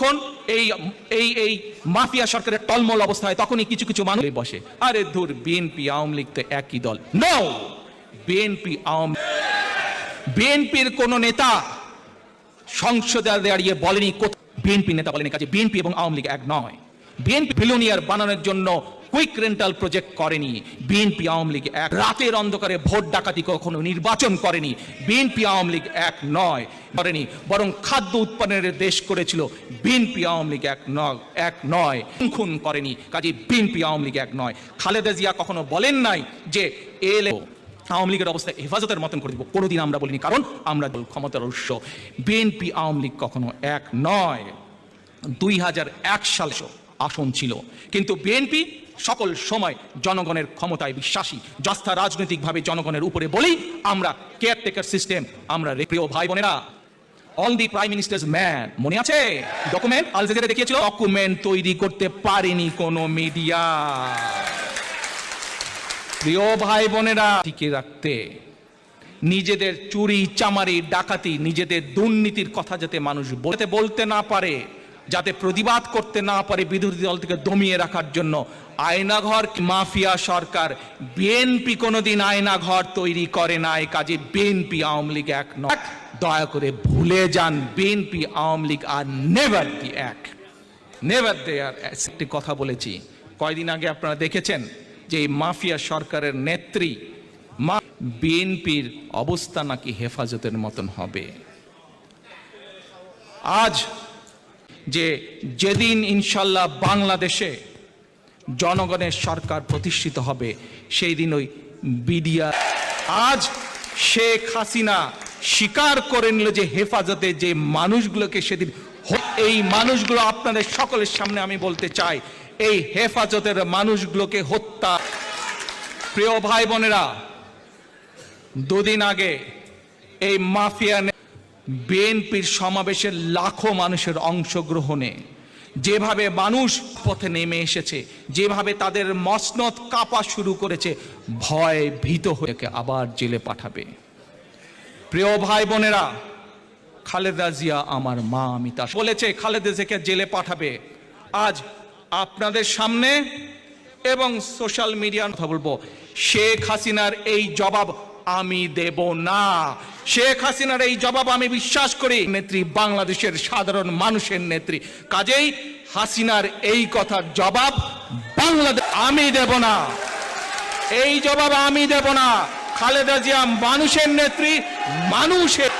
কোন এই এই এই মাফিয়া সরকারের টলমল অবস্থায় তখনই কিছু কিছু মানুষ বসে, আরে ধুর বিএনপি আওয়ামী লীগ তো একই দল। নো, বিএনপির কোন নেতা সংসদে দাঁড়িয়ে বলেনি, বিএনপি নেতা বলেনি কাজে বিএনপি এবং আওয়ামী লীগ এক নয়। বিএনপি বিলিয়নিয়ার বানানোর জন্য কুইক রেন্টাল প্রজেক্ট করেনি। বিএনপি আওয়ামী লীগ এক। রাতের অন্ধকারে ভোট ডাকাতি কখনো নির্বাচন করেনি। বিএনপি আওয়ামী লীগ এক নয় করেনি, বরং খাদ্য উৎপাদনের দেশ করেছিল। বিএনপি আওয়ামী লীগ এক নয়। খুন করেনি, কাজে বিএনপি আওয়ামী লীগ এক নয়। খালেদা জিয়া কখনো বলেন নাই যে আওয়ামী লীগের অবস্থা হেফাজতের মতন করে দিব, কোনোদিন আমরা বলিনি, কারণ আমরা ক্ষমতার উৎস। বিএনপি আওয়ামী লীগ কখনো এক নয়। 2001 সালে আসন ছিল, কিন্তু বিএনপি সকল সময় জনগণের ক্ষমতায় বিশ্বাসী। যস্তা রাজনৈতিকভাবে জনগণের উপরে বলি আমরা কেয়ারটেকার সিস্টেম। আমরা প্রিয় ভাই বোনেরা, all the prime ministers man, মনে আছে ডকুমেন্ট আল জাজিরা দেখিয়েছিল? ডকুমেন্ট তৈরি করতে পারেনি কোনো মিডিয়া। প্রিয় ভাই বোনেরা, টিকে রাখতে নিজেদের চুরি চামারি ডাকাতি, নিজেদের দুর্নীতির কথা যাতে মানুষ বলতে না পারে, যাতে প্রতিবাদ করতে না পারে, বিরোধী দল থেকে দমিয়ে রাখার জন্য আয়নাঘর মাফিয়া সরকার। বিএনপি কোনোদিন আয়নাঘর তৈরি করে নাই, কাজে বিএনপি আওয়ামী লীগ এক নয়। দয়া করে ভুলে যান, বিএনপি আওয়ামী লীগ আর নেভার দি এক, নেভার দে আর। একটি কথা বলেছি কয়দিন আগে, আপনারা দেখেছেন যে এই মাফিয়া সরকারের নেত্রী বিএনপির অবস্থা নাকি হেফাজতের মতন হবে। আজ যেদিন ইনশাল্লাহ বাংলাদেশে জনগণের সরকার প্রতিষ্ঠিত হবে, সেই দিন ওই বিডিআর, আজ শেখ হাসিনা স্বীকার করে নিল যে হেফাজতে যে মানুষগুলোকে সেদিন, এই মানুষগুলো আপনাদের সকলের সামনে আমি বলতে চাই, এই হেফাজতের মানুষগুলোকে হত্যা। প্রিয় ভাই বোনেরা, দুদিন আগে এই মাফিয়া বিএনপির সমাবেশের লাখো মানুষের অংশগ্রহণে যেভাবে মানুষ পথে নেমে এসেছে, যেভাবে তাদের মসনদ কাঁপা শুরু করেছে, ভয় ভীত হয়ে আবার জেলে পাঠাবে। প্রিয় ভাই বোনেরা, খালেদা জিয়া আমার মা, আমি তা বলেছে খালেদা জিয়াকে জেলে পাঠাবে। আজ আপনাদের সামনে এবং সোশ্যাল মিডিয়ার কথা বলবো, শেখ হাসিনার এই জবাব আমি দেব না। শেখ হাসিনার এই জবাব আমি বিশ্বাস করি নেত্রী, বাংলাদেশের সাধারণ মানুষের নেত্রী, কাজেই হাসিনার এই কথার জবাব বাংলাদেশ আমি দেব না। এই জবাব আমি দেব না। খালেদা জিয়া মানুষের নেত্রী, মানুষের